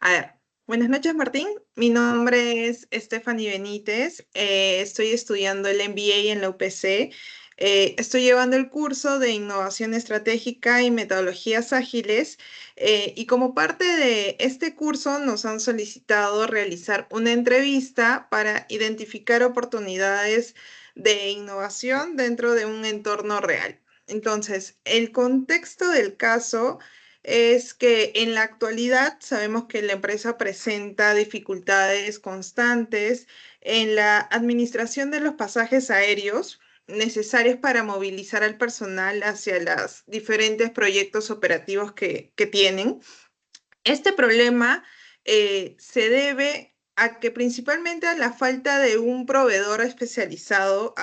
A ver, buenas noches, Martín. Mi nombre es Stephanie Benítez. Estoy estudiando el MBA en la UPC. Estoy llevando el curso de Innovación Estratégica y Metodologías Ágiles. Y como parte de este curso nos han solicitado realizar una entrevista para identificar oportunidades de innovación dentro de un entorno real. Entonces, el contexto del caso es que en la actualidad sabemos que la empresa presenta dificultades constantes en la administración de los pasajes aéreos necesarios para movilizar al personal hacia los diferentes proyectos operativos que tienen. Este problema se debe a que principalmente a la falta de un proveedor especializado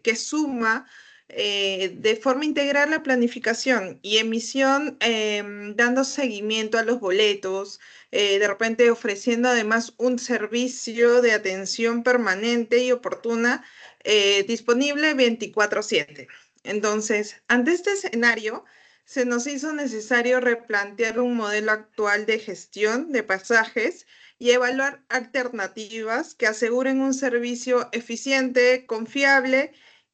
que suma de forma integral la planificación y emisión, dando seguimiento a los boletos, de repente ofreciendo además un servicio de atención permanente y oportuna disponible 24/7. Entonces, ante este escenario, se nos hizo necesario replantear un modelo actual de gestión de pasajes y evaluar alternativas que aseguren un servicio eficiente, confiable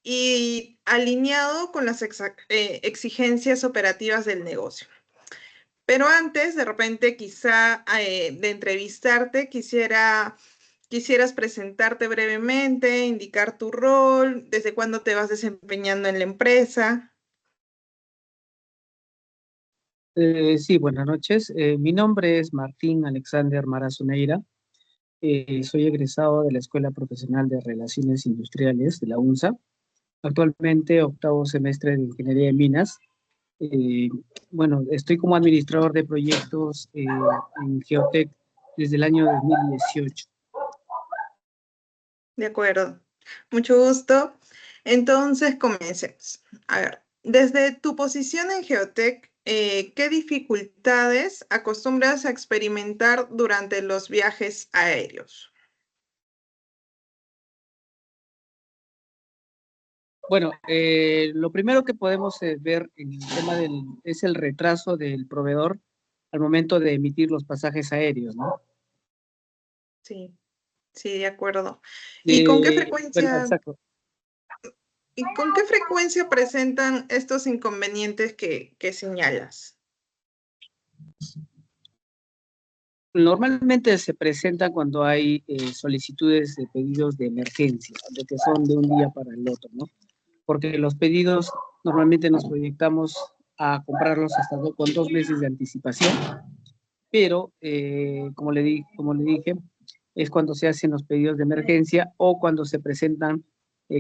y alineado con las exigencias operativas del negocio. Pero antes, de repente, quizá de entrevistarte, quisieras presentarte brevemente, indicar tu rol, desde cuándo te vas desempeñando en la empresa. Sí, buenas noches. Mi nombre es Martín Alexander Marazoneira. Soy egresado de la Escuela Profesional de Relaciones Industriales de la UNSA. Actualmente octavo semestre de Ingeniería de Minas. Eh, bueno, estoy como administrador de proyectos en Geotech desde el año 2018. De acuerdo. Mucho gusto. Entonces, comencemos. A ver, desde tu posición en Geotech, ¿qué dificultades acostumbras a experimentar durante los viajes aéreos? Bueno, lo primero que podemos ver en el tema es el retraso del proveedor al momento de emitir los pasajes aéreos, ¿no? Sí, sí, de acuerdo. ¿Y con qué Bueno, frecuencia, exacto. y con qué frecuencia presentan estos inconvenientes que señalas? Normalmente se presenta cuando hay solicitudes de pedidos de emergencia, de que son de un día para el otro, ¿no? Porque los pedidos normalmente nos proyectamos a comprarlos con 2 meses de anticipación, pero como le dije, es cuando se hacen los pedidos de emergencia o cuando se presentan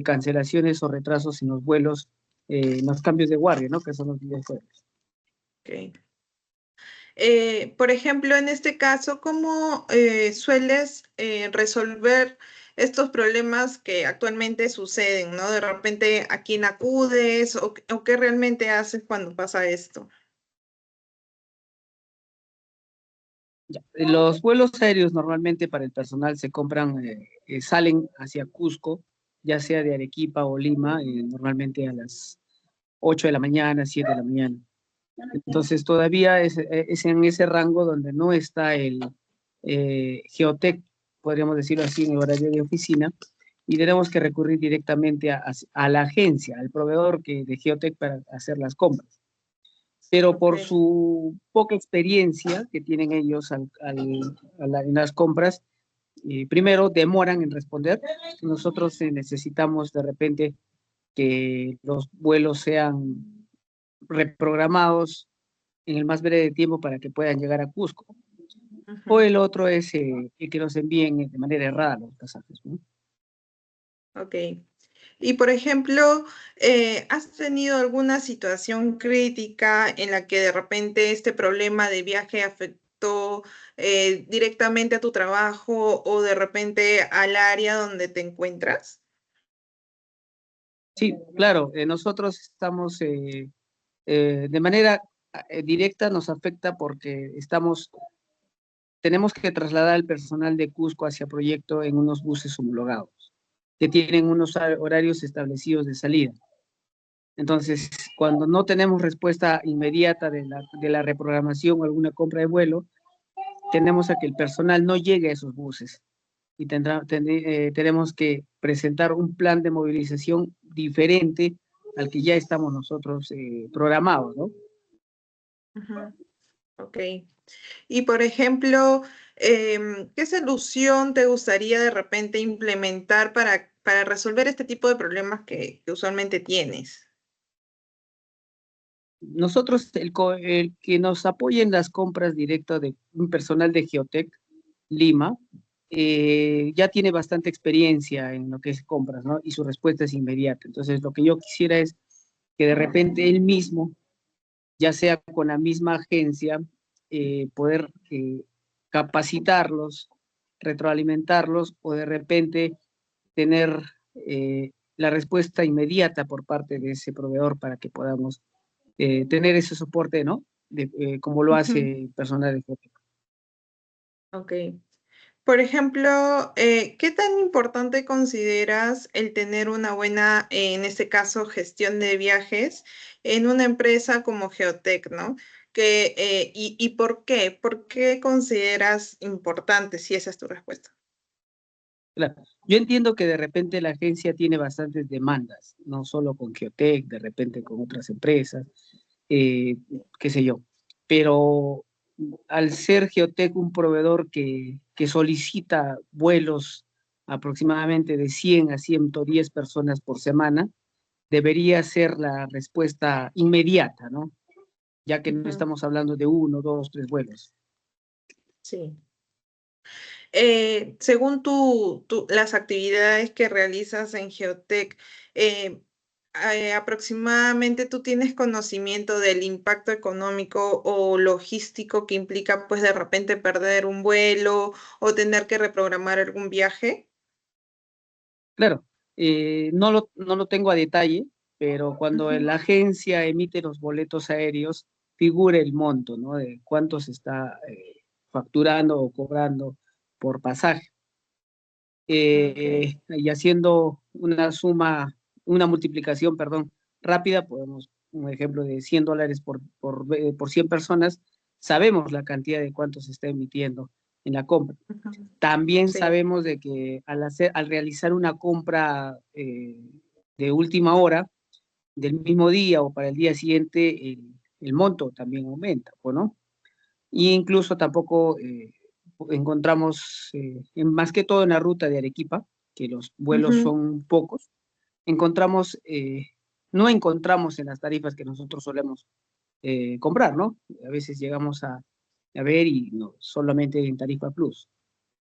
cancelaciones o retrasos en los vuelos, en los cambios de guardia, ¿no? Que son los días jueves. Ok. Por ejemplo, en este caso, ¿cómo sueles resolver estos problemas que actualmente suceden, ¿no? De repente, ¿a quién acudes o qué realmente haces cuando pasa esto? Ya. Los vuelos aéreos normalmente para el personal se compran, salen hacia Cusco, ya sea de Arequipa o Lima, normalmente a las 8 de la mañana, 7 de la mañana. Entonces todavía es en ese rango donde no está el Geotech, podríamos decirlo así, en el horario de oficina, y tenemos que recurrir directamente a la agencia, al proveedor de Geotech para hacer las compras, pero por Ok. su poca experiencia que tienen ellos en las compras, primero demoran en responder. Nosotros necesitamos de repente que los vuelos sean reprogramados en el más breve tiempo para que puedan llegar a Cusco. O Ujú. el otro es que nos envíen de manera errada los pasajes, ¿no? Ok. Y por ejemplo, ¿has tenido alguna situación crítica en la que de repente este problema de viaje afectó directamente a tu trabajo o de repente al área donde te encuentras? Sí, claro, nosotros estamos de manera directa, nos afecta porque tenemos que trasladar al personal de Cusco hacia Proyecto en unos buses homologados, que tienen unos horarios establecidos de salida. Entonces, cuando no tenemos respuesta inmediata de la reprogramación o alguna compra de vuelo, tendemos a que el personal no llegue a esos buses y tenemos que presentar un plan de movilización diferente al que ya estamos nosotros programados, ¿no? Ujú. Ok. Y por ejemplo, ¿qué solución te gustaría de repente implementar para resolver este tipo de problemas que usualmente tienes? Nosotros, el que nos apoye en las compras directas de un personal de Geotec Lima, ya tiene bastante experiencia en lo que es compras, ¿no? Y su respuesta es inmediata. Entonces, lo que yo quisiera es que de repente él mismo, ya sea con la misma agencia, poder capacitarlos, retroalimentarlos o de repente tener la respuesta inmediata por parte de ese proveedor para que podamos tener ese soporte, ¿no? Como lo Ujú. hace el personal de Geotec. Ok. Por ejemplo, ¿qué tan importante consideras el tener una buena, en este caso, gestión de viajes en una empresa como Geotec, ¿no? ¿Y por qué? ¿Por qué consideras importante, si esa es tu respuesta? Claro. Yo entiendo que de repente la agencia tiene bastantes demandas, no solo con Geotec, de repente con otras empresas, eh, qué sé yo. Pero al ser Geotec un proveedor que solicita vuelos aproximadamente de 100 a 110 personas por semana, debería ser la respuesta inmediata, ¿no? Ya que no Ujú. estamos hablando de uno, dos, tres vuelos. Sí. Según las actividades que realizas en Geotech, eh, aproximadamente tú tienes conocimiento del impacto económico o logístico que implica, pues, de repente perder un vuelo o tener que reprogramar algún viaje. Claro, no lo tengo a detalle, pero cuando Ujú, la agencia emite los boletos aéreos, figura el monto, ¿no? De cuánto se está facturando o cobrando por pasaje. ok. Y haciendo una suma, una multiplicación, perdón, rápida, podemos, un ejemplo de $100 por 100 personas, sabemos la cantidad de cuánto se está emitiendo en la compra. Ujú. También Sí. sabemos de que al realizar una compra de última hora, del mismo día o para el día siguiente, el monto también aumenta, pues, ¿no? Y incluso tampoco encontramos, más que todo en la ruta de Arequipa, que los vuelos Ujú. son pocos, encontramos, no encontramos en las tarifas que nosotros solemos comprar, ¿no? A veces llegamos a ver y no, solamente en tarifa plus.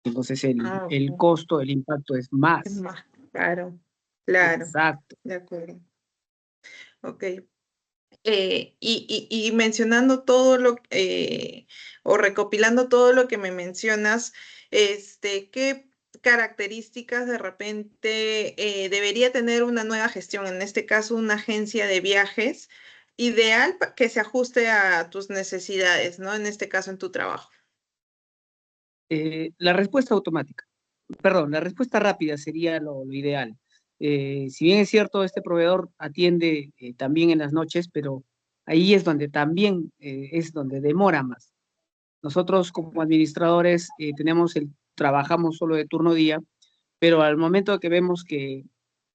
Entonces Ah, el ok. costo, el impacto es Es más. más claro. Claro, Exacto. de acuerdo. Ok. Y mencionando todo o recopilando todo lo que me mencionas, ¿qué características de repente debería tener una nueva gestión? En este caso, una agencia de viajes ideal que se ajuste a tus necesidades, ¿no? En este caso, en tu trabajo. La respuesta automática, perdón, la respuesta rápida sería lo ideal. Si bien es cierto, este proveedor atiende también en las noches, pero ahí es donde también es donde demora más. Nosotros como administradores trabajamos solo de turno día, pero al momento que vemos que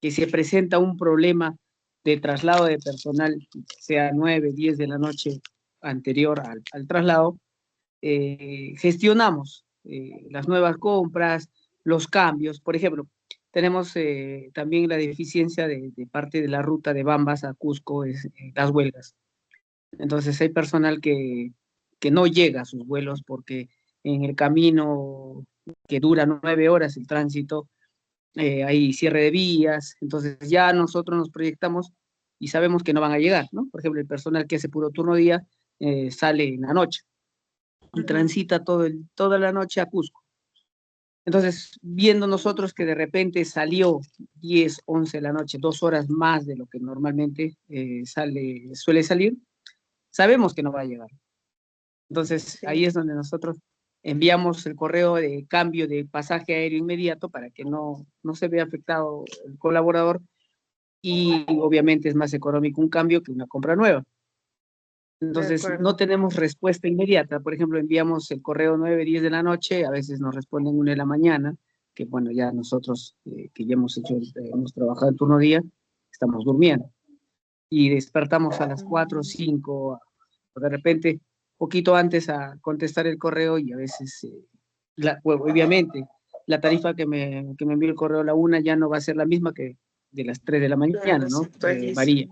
se presenta un problema de traslado de personal, sea 9, 10 de la noche anterior al traslado, gestionamos las nuevas compras, los cambios. Por ejemplo, tenemos también la deficiencia de parte de la ruta de Bambas a Cusco, las huelgas. Entonces hay personal que no llega a sus vuelos porque en el camino que dura 9 horas el tránsito, hay cierre de vías, entonces ya nosotros nos proyectamos y sabemos que no van a llegar, ¿no? Por ejemplo, el personal que hace puro turno día sale en la noche y Ujú. transita toda la noche a Cusco. Entonces, viendo nosotros que de repente salió 10, 11 de la noche, 2 horas más de lo que normalmente suele salir, sabemos que no va a llegar. Entonces, ahí Sí. es donde nosotros enviamos el correo de cambio de pasaje aéreo inmediato para que no se vea afectado el colaborador y obviamente es más económico un cambio que una compra nueva. de Entonces, no acuerdo. tenemos respuesta inmediata. Por ejemplo, enviamos el correo 9, 10 de la noche, a veces nos responden 1 de la mañana, que bueno, ya nosotros que ya hemos hecho, hemos trabajado el turno día, estamos durmiendo. Y despertamos a las 4 o Mm, 5, o de repente, poquito antes a contestar el correo y a veces, bueno, obviamente, la tarifa que me envió el correo a la 1 ya no va a ser la misma que de las 3 de la mañana, claro, se ¿no? actualiza. Varía.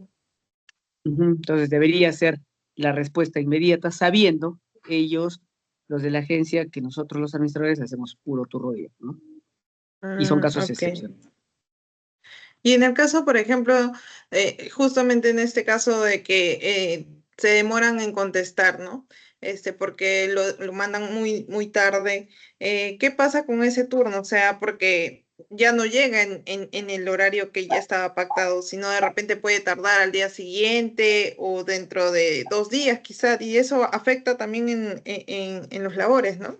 Ujú. Entonces debería ser la respuesta inmediata, sabiendo ellos, los de la agencia, que nosotros los administradores hacemos puro turno día, ¿no? Y son casos Ok. excepcionales. Y en el caso, por ejemplo, justamente en este caso de que se demoran en contestar, ¿no? Porque lo mandan muy tarde. ¿Qué pasa con ese turno? O sea, porque ya no llega en el horario que ya estaba pactado, sino de repente puede tardar al día siguiente o dentro de 2 días quizás, y eso afecta también en los labores, ¿no?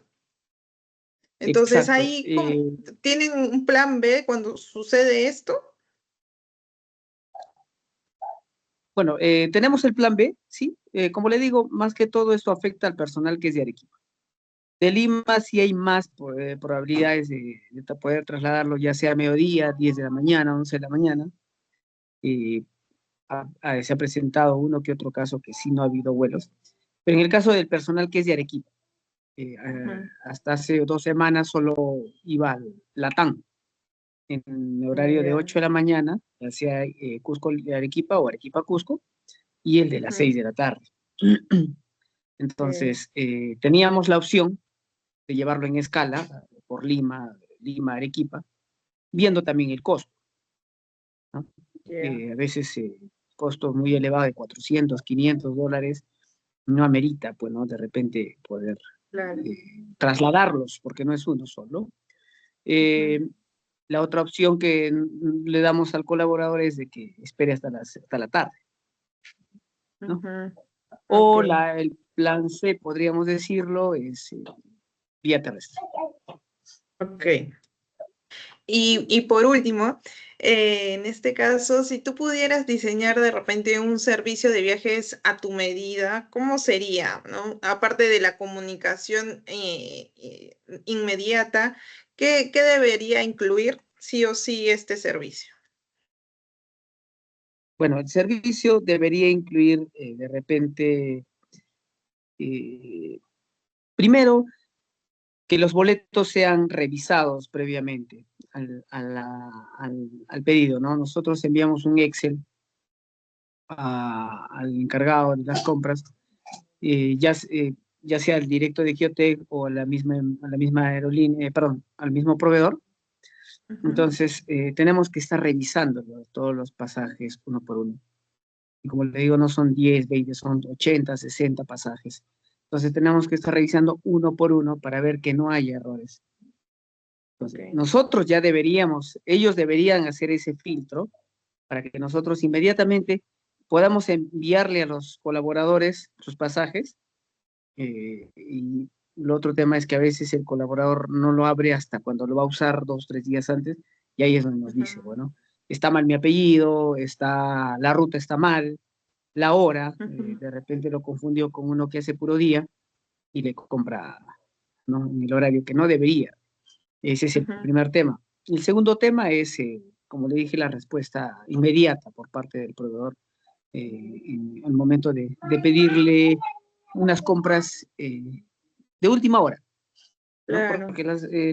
Entonces Exacto. ahí, ¿tienen un plan B cuando sucede esto? Bueno, tenemos el plan B, ¿sí? Como le digo, más que todo esto afecta al personal que es de Arequipa. De Lima sí hay más probabilidades de poder trasladarlo, ya sea a mediodía, 10 de la mañana, 11 de la mañana. Y se ha presentado uno que otro caso que sí no ha habido vuelos. Pero en el caso del personal que es de Arequipa, Ujú. hasta hace 2 semanas solo iba al Latam en horario de Ya. 8 de la mañana, hacia Cusco Arequipa o Arequipa Cusco, y el de las Ujú. 6 de la tarde. Eh, Entonces, teníamos la opción de llevarlo en escala por Lima, Lima, Arequipa, viendo también el costo, ¿no? ya, A veces costo muy elevado de 400, $500 no amerita, pues, ¿no? De repente poder claro. trasladarlos, porque no es uno solo. Ujú. Eh, la otra opción que le damos al colaborador es de que espere hasta la tarde, ¿no? Ujú. Ok, O el plan C, podríamos decirlo, es vía terrestre. ok. Y por último, en este caso, si tú pudieras diseñar de repente un servicio de viajes a tu medida, ¿cómo sería, no? Aparte de la comunicación inmediata, ¿qué debería incluir sí o sí este servicio? Bueno, el servicio debería incluir de repente, eh, primero, que los boletos sean revisados previamente al pedido, ¿no? Nosotros enviamos un Excel al encargado de las compras, ya sea al directo de Geotech o a la misma aerolínea, perdón, al mismo proveedor. Ujú. Entonces, tenemos que estar revisando todos los pasajes uno por uno. Y como le digo, no son 10, 20, son 80, 60 pasajes. Entonces, tenemos que estar revisando uno por uno para ver que no haya errores. Ok. Entonces, nosotros ya deberíamos, ellos deberían hacer ese filtro para que nosotros inmediatamente podamos enviarle a los colaboradores sus pasajes. Y el otro tema es que a veces el colaborador no lo abre hasta cuando lo va a usar 2, 3 días antes, y ahí es donde nos Ujú. dice, bueno, está mal mi apellido, la ruta está mal, la hora, Ujú. de repente lo confundió con uno que hace puro día y le compra, ¿no?, en el horario que no debería. Ese es el Ujú. primer tema. El segundo tema es, como le dije, la respuesta inmediata por parte del proveedor en el momento de pedirle unas compras de última hora, ¿no? Claro. Porque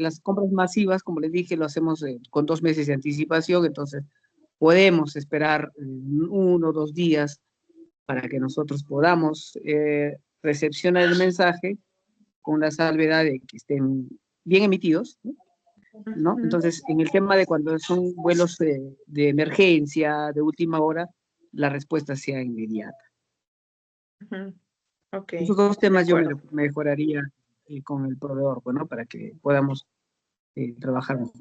las compras masivas, como les dije, lo hacemos con 2 meses de anticipación, entonces podemos esperar 1 o 2 días para que nosotros podamos recepcionar el mensaje con la salvedad de que estén bien emitidos, ¿no? Ujú. Entonces, en el tema de cuando son vuelos de emergencia, de última hora, la respuesta sea inmediata. Ujú. Ok, Esos dos de temas yo acuerdo, mejoraría con el proveedor, pues, ¿no? Para que podamos trabajar mejor.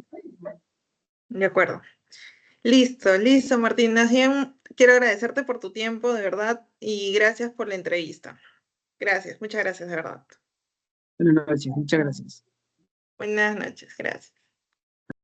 de acuerdo. Listo, listo, Martín. Más bien, quiero agradecerte por tu tiempo, de verdad, y gracias por la entrevista. Gracias, muchas gracias, de verdad. Buenas noches, muchas gracias. Buenas noches, gracias.